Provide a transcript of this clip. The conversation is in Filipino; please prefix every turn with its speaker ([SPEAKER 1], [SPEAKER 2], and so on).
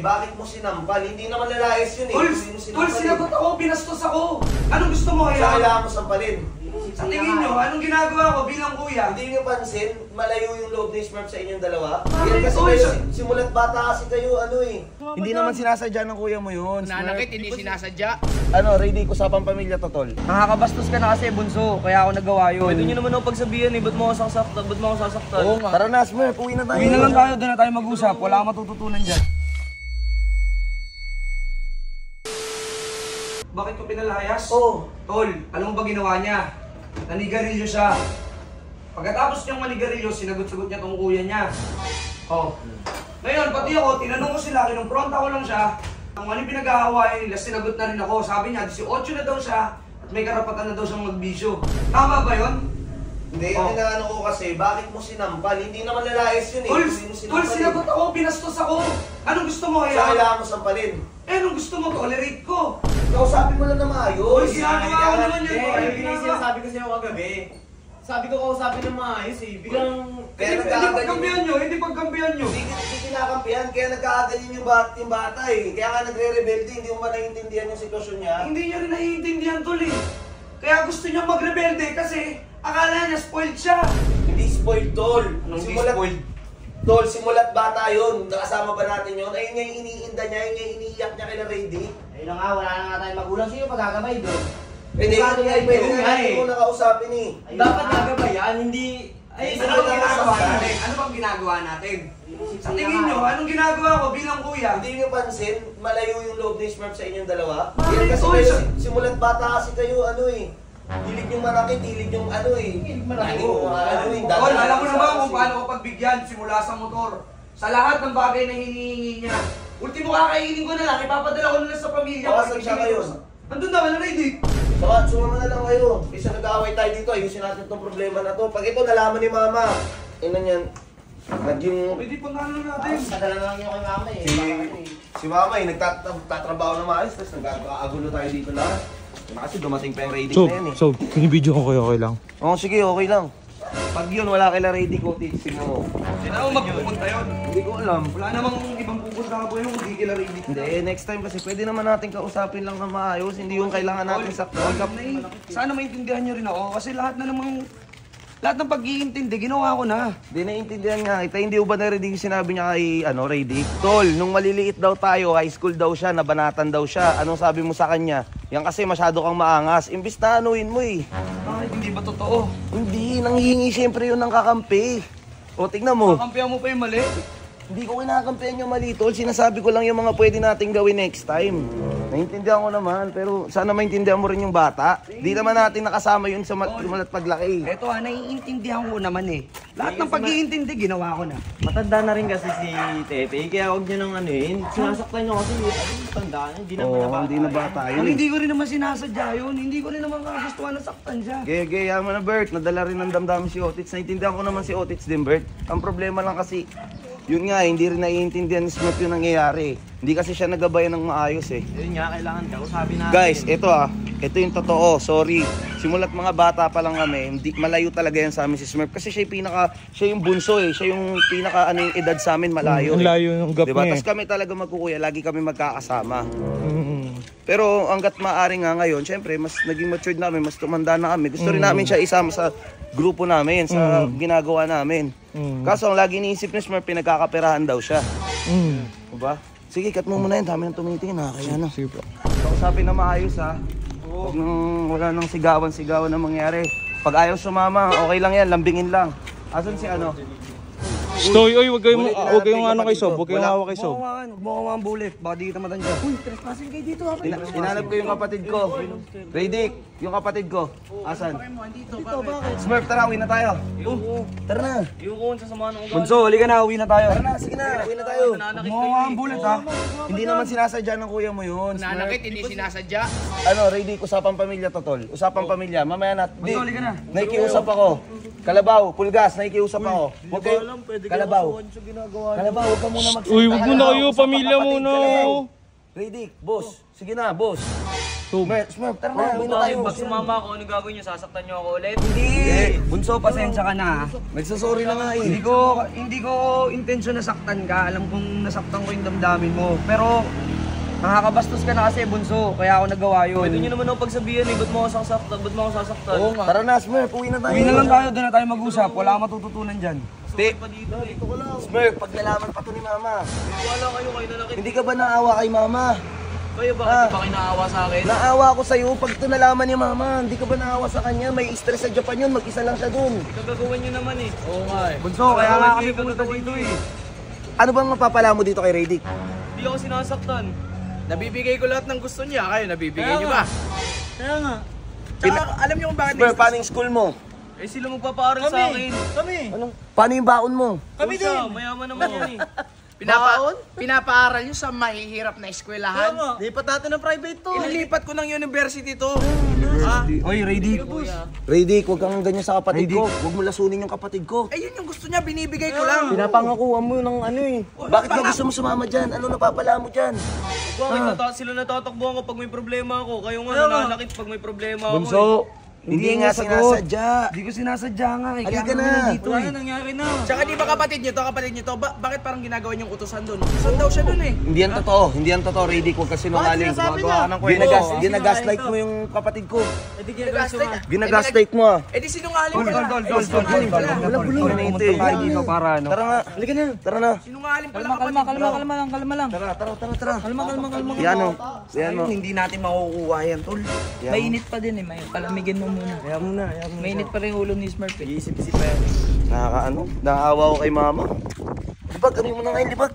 [SPEAKER 1] Bakit mo sinampal? Hindi naman lalayas yun eh.
[SPEAKER 2] Tol, sinagot ako, pinastos ako. Anong gusto mo kaya?
[SPEAKER 1] Sa kailangan mo sampalin.
[SPEAKER 2] Sa tingin nyo, anong ginagawa ko bilang kuya?
[SPEAKER 1] Hindi nyo pansin, malayo yung loob ni Smurf sa inyong dalawa?
[SPEAKER 2] Bakit?
[SPEAKER 1] Yan kasi
[SPEAKER 2] Oy,
[SPEAKER 1] kayo, simulat bata kasi kayo, ano eh.
[SPEAKER 3] Hindi naman sinasadya ng kuya mo yun.
[SPEAKER 4] Nanakit, hindi sinasadya.
[SPEAKER 3] Ano, ready ko usapang pamilya to, tol.
[SPEAKER 5] Nakakabastos ka na kasi, bunso. Kaya ako nagawa yun.
[SPEAKER 4] Pwede nyo naman ako pagsabihan eh, ba't mo ako sasaktan? Ba't mo ako sasaktan?
[SPEAKER 3] Oo nga. Tara na, Smurf, uwi na tayo.
[SPEAKER 5] Uwi na lang tayo, doon na tayo mag-usap. Wala kang matututunan dyan.
[SPEAKER 2] Bakit ko pinalayas?
[SPEAKER 1] Oo.
[SPEAKER 2] Tol, alam mo ba ginawa niya? Nanigarilyo siya. Pagkatapos niyang manigarilyo, sinagot-sagot niya tong kuya niya. Oh. Ngayon, pati ako, tinanong ko sila, kinumpronta ko lang siya. Kung ano yung pinag-aawayan nila, sinagot na rin ako. Sabi niya, 18 na daw siya at may karapatan na daw siyang magbisyo. Tama ba yun?
[SPEAKER 1] Hindi, ang inaano ko kasi, bakit mo sinampal? Hindi naman lalayas yun eh.
[SPEAKER 2] Tol, sinagot ako, pinastos ako. Anong gusto mo kaya?
[SPEAKER 1] Sa kailangan mo sampalin.
[SPEAKER 2] Eh, anong gusto mo? Tolerate ko.
[SPEAKER 1] Kausapin mo lang na maayos.
[SPEAKER 2] Ginagawa ko naman yun.
[SPEAKER 4] Sinasabi ko sa'yo kagabi. Sabi ko kausapin ng maayos eh. Biglang...
[SPEAKER 1] Kaya
[SPEAKER 2] Hindi pagkampihan nyo, hindi pagkampihan nyo.
[SPEAKER 1] Hindi kinakampihan, kaya nagkakaganyan yung bata eh. Kaya nga nagre-rebelde, hindi mo ba naiintindihan yung sitwasyon niya?
[SPEAKER 2] Hindi niya rin naiintindihan, Tol eh. Kaya gusto niya magrebelde kasi akala niya spoiled siya.
[SPEAKER 1] Hindi spoiled, Tol.
[SPEAKER 2] Anong hindi spoiled?
[SPEAKER 1] Tol, simulat bata yun. Nakasama ba natin yun? Ayun nga yung iniinda niya, ayun nga yung iniiyak niya kay na Ready.
[SPEAKER 4] Ayun na nga, wala na nga tayong magulang. Sino pagkakamay doon?
[SPEAKER 1] Pwede mo nakausapin eh.
[SPEAKER 4] Dapat nagabayan, hindi... Ay,
[SPEAKER 2] Ano bang ginagawa natin? Ano bang ginagawa natin? Sa tingin nyo, anong ginagawa ko bilang kuya?
[SPEAKER 1] Hindi nyo pansin, malayo yung loob ni Smurf sa inyong dalawa?
[SPEAKER 2] Bakit?
[SPEAKER 1] Yan kasi
[SPEAKER 2] Oy,
[SPEAKER 1] kayo, simulat bata kasi kayo, ano eh. Hilig yung manakit, hilig yung ano eh.
[SPEAKER 4] manakit.
[SPEAKER 1] Ano eh.
[SPEAKER 2] Tol, alam mo naman kung paano ko pagbigyan simula sa motor. Sa lahat ng bagay na hinihingi niya. Ultimo kakainin ko na lang, ipapadala ko na lang sa pamilya.
[SPEAKER 1] Baka saan siya ngayon?
[SPEAKER 2] Andun na, wala ready.
[SPEAKER 1] Saka, sumama na lang kayo. Isa nag-aaway tayo dito, ayusin natin itong problema na to. Pag ito nalaman ni Mama, ina niyan, naging...
[SPEAKER 2] Pwede pa nga natin.
[SPEAKER 4] Padala na lang yung kay mama eh.
[SPEAKER 1] Si Mama eh, nagtatrabaho na maayos, tapos nagkakagulo tayo dito lahat. Kasi dumating pa yung rating na yan eh.
[SPEAKER 6] So, pinibidyo ko kayo, okay lang?
[SPEAKER 1] Oo, sige, okay lang. Pag yun, wala kaila rating ko, tignan mo.
[SPEAKER 2] Sino mo magpupunta yun?
[SPEAKER 1] Hindi ko alam.
[SPEAKER 2] Wala namang ibang pupunta ka po yun, hindi kila ready.
[SPEAKER 1] Hindi, next time kasi pwede naman natin kausapin lang na maayos, hindi yung kailangan natin saktan.
[SPEAKER 2] Sana maintindihan nyo rin ako kasi lahat ng pag-iintindi, ginawa ko na.
[SPEAKER 1] Hindi naiintindihan nga kita, hindi ba narinig yung sinabi niya kay Ready? Tol, nung maliliit daw tayo, high school daw siya, nabanatan daw siya. Anong sabi mo sa kanya? Yan kasi masyado kang maangas. Imbis na anuin mo eh.
[SPEAKER 2] Bakit hindi ba totoo?
[SPEAKER 1] Hindi, nanghihingi siyempre yun ng kakampi. O, tignan mo.
[SPEAKER 2] Kakampihan mo pa yung mali?
[SPEAKER 1] Hindi ko kinakampihan yung mali, Tol. Sinasabi ko lang yung mga pwede nating gawin next time. Naintindihan ko naman, pero sana maintindihan mo rin yung bata. Di naman natin nakasama yun sa malat paglaki.
[SPEAKER 5] Eto naiintindihan ko naman eh. Lahat ng pag-iintindi, ginawa ko na.
[SPEAKER 4] Matanda na rin kasi si Tepe, kaya huwag nyo nang anuin. Sinasaktan nyo kasi, tanda nyo, hindi naman na bata.
[SPEAKER 1] Hindi na bata yun.
[SPEAKER 5] Ang hindi ko rin naman sinasadya yun. Hindi ko rin naman kagustuhan na saktan siya.
[SPEAKER 1] Gaya mo na, Bert. Nadala rin ng damdamin si Otits. Naintindihan ko naman si Otits din, Bert. Ang problema lang kasi, yun nga, hindi rin naiintindihan ni Smurf yung nangyayari. Hindi kasi siya nagabayan ng maayos eh.
[SPEAKER 4] Yun nga, kailangan ka, usapin natin.
[SPEAKER 1] Guys, ito yung totoo, sorry. Simulat mga bata pa lang kami, hindi, malayo talaga yan sa amin si Smurf. Kasi siya yung bunso eh. Siya yung pinaka yung edad sa amin, malayo
[SPEAKER 6] Ang layo ng gap
[SPEAKER 1] diba?
[SPEAKER 6] niya eh.
[SPEAKER 1] Tapos kami talaga magkukuya, lagi kami magkakasama. Pero hanggat maaari nga ngayon, syempre, mas naging matured na kami, mas tumanda na kami. Gusto rin namin siya isama sa grupo namin, sa ginagawa namin. Kaso ang lagi iniisip ni Smurf, pinagkakaperahan daw siya. Diba? Sige, cut mo muna yan. Dami nang tumitingin ha. Kaya ano.
[SPEAKER 6] Sige po.
[SPEAKER 1] Kausapin na maayos ha. Wala nang sigawan na mangyari. Pag ayaw sumama, okay lang yan. Lambingin lang. Asan si ano?
[SPEAKER 6] Stoy, oy, wag kayong ano kay Sob, wag kayong hawa kay Sob.
[SPEAKER 5] Huwag mo kawaan bullet, baka di kita matanda. Uy, trespassing kayo dito ha.
[SPEAKER 1] Hinanap ko yung kapatid ko. Radic, yung kapatid ko. Asan?
[SPEAKER 5] Dito, bakit?
[SPEAKER 1] Smurf, tara, uwi na tayo. Tara na.
[SPEAKER 4] Yung ko sa mga nung
[SPEAKER 5] Bunso, halika na, uwi na tayo.
[SPEAKER 1] Tara na, sige na. Uwi na tayo.
[SPEAKER 5] Huwag mo kawaan bullet ha.
[SPEAKER 1] Hindi naman sinasadya ng kuya mo yun.
[SPEAKER 4] nanakit, hindi sinasadya.
[SPEAKER 1] Radic, usapang pamilya to, tol. Usapang pamilya. Mamaya na.
[SPEAKER 5] Bunso, halika na.
[SPEAKER 1] Nakikiusap ako. Kalabaw, Pulgas, nakikiusap ako. Huwag kayo. Kalabaw. Kalabaw, huwag ka muna magsalita.
[SPEAKER 6] Uy, wag muna kayo, pamilya muna.
[SPEAKER 1] Radic, boss. Sige na, boss.
[SPEAKER 3] Smurf, tara na, uwi na tayo.
[SPEAKER 4] Pag sumama ako, ano gagawin niyo? Sasaktan niyo ako ulit?
[SPEAKER 5] Hindi. Bunso, pasensya ka na. ha?
[SPEAKER 3] Nagsasorry na nga eh.
[SPEAKER 5] Hindi ko intensyon na saktan ka. Alam kong nasaktan ko yung damdamin mo. Pero nakakabastos ka na kasi, Bunso. Kaya ako nagawa yun.
[SPEAKER 4] Pwede niyo naman ako pagsabihan eh, ba't mo ako sasaktan? Ba't mo ako sasaktan?
[SPEAKER 5] Oo nga.
[SPEAKER 3] Tara na, Smurf, uwi na tayo.
[SPEAKER 5] Uwi na lang tayo, doon na tayo mag-usap. Wala kang matututunan dyan.
[SPEAKER 4] Sorry pa dito eh.
[SPEAKER 3] Smurf, pag nalaman pa to ni Mama.
[SPEAKER 4] Wala kayo na nakita.
[SPEAKER 3] Hindi ka ba naawa kay Mama?
[SPEAKER 4] Kayo bakit di ba kayo naawa sa akin?
[SPEAKER 3] Naawa ako sa'yo pag ito nalaman ni Mama. Hindi ka ba naawa sa kanya? May stress sa Japan yun, mag-isa lang siya dun.
[SPEAKER 4] Gagawin niyo naman eh. Oo nga eh.
[SPEAKER 5] Bunso, kaya nga kami pumunta dito eh.
[SPEAKER 3] Ano bang mapapala mo dito kay Radic?
[SPEAKER 4] Hindi ako sinasaktan.
[SPEAKER 7] Nabibigay ko lahat ng gusto niya. Kayo, nabibigay niyo ba?
[SPEAKER 4] Kaya nga.
[SPEAKER 7] Tsaka, alam niyo kung bakit
[SPEAKER 3] Smurf, paano yung school mo?
[SPEAKER 4] Eh sila magpapaaral sa akin.
[SPEAKER 7] Kami.
[SPEAKER 3] Paano yung baon mo?
[SPEAKER 4] Kami din. Mayaman naman yan eh.
[SPEAKER 7] Pinapaaral niyo sa mahihirap na eskwelahan.
[SPEAKER 4] Lipat natin ng private to.
[SPEAKER 7] Ililipat ko ng university to.
[SPEAKER 5] Oy, Radic.
[SPEAKER 3] Radic, huwag kang ganyan sa kapatid ko. Huwag mo lasunin yung kapatid ko.
[SPEAKER 7] Eh, yun yung gusto niya. Binibigay ko lang.
[SPEAKER 3] Pinapangakuha mo ng ano eh. Bakit ba gusto mo sumama dyan? Ano napapala mo dyan?
[SPEAKER 4] Bakit sila natatakbuhan ko pag may problema ako? Kayo nga nananakit pag may problema ako.
[SPEAKER 5] Bunso,
[SPEAKER 3] Hindi nga sinasadya.
[SPEAKER 5] Hindi ko sinasadya nga eh.
[SPEAKER 3] Halika
[SPEAKER 5] Kaya
[SPEAKER 3] na.
[SPEAKER 5] kami nandito
[SPEAKER 4] Wala
[SPEAKER 5] eh.
[SPEAKER 4] na nangyari na.
[SPEAKER 7] Tsaka di ba kapatid niyo to? Bakit parang ginagawa niyong utusan doon? Utusan daw siya doon eh.
[SPEAKER 3] Hindi yan totoo. Hindi yan totoo, Radic. Huwag ka sinungaling.
[SPEAKER 4] Gumagawa ka ng kwento.
[SPEAKER 3] Ginagaslight mo yung kapatid ko.
[SPEAKER 4] Eh di ginagawa
[SPEAKER 3] Ginagaslight mo ah.
[SPEAKER 7] Eh di sinungaling
[SPEAKER 5] Tol,
[SPEAKER 7] pala.
[SPEAKER 5] tol,
[SPEAKER 7] Eh,
[SPEAKER 5] tol, tol,
[SPEAKER 7] sinungaling
[SPEAKER 5] tol,
[SPEAKER 7] pala.
[SPEAKER 5] tol,
[SPEAKER 3] Wala
[SPEAKER 5] tol,
[SPEAKER 3] gulo.
[SPEAKER 5] tol, pumunta tayo dito para ano.
[SPEAKER 3] Tara nga. Halika na. Tara na.
[SPEAKER 7] Sinungaling pala
[SPEAKER 5] Kalma lang.
[SPEAKER 3] Tara.
[SPEAKER 5] Kalma.
[SPEAKER 3] Yan o. Yan o.
[SPEAKER 7] Hindi natin makukuha yan, tol.
[SPEAKER 8] Mainit pa din eh, may palamigin mo muna.
[SPEAKER 3] Kaya mo na.
[SPEAKER 8] Mainit pa rin yung ulo ni Smurf eh.
[SPEAKER 3] Nakakaano? Nakaawa ko kay Mama. Libag, kami mo na ngayon, libag.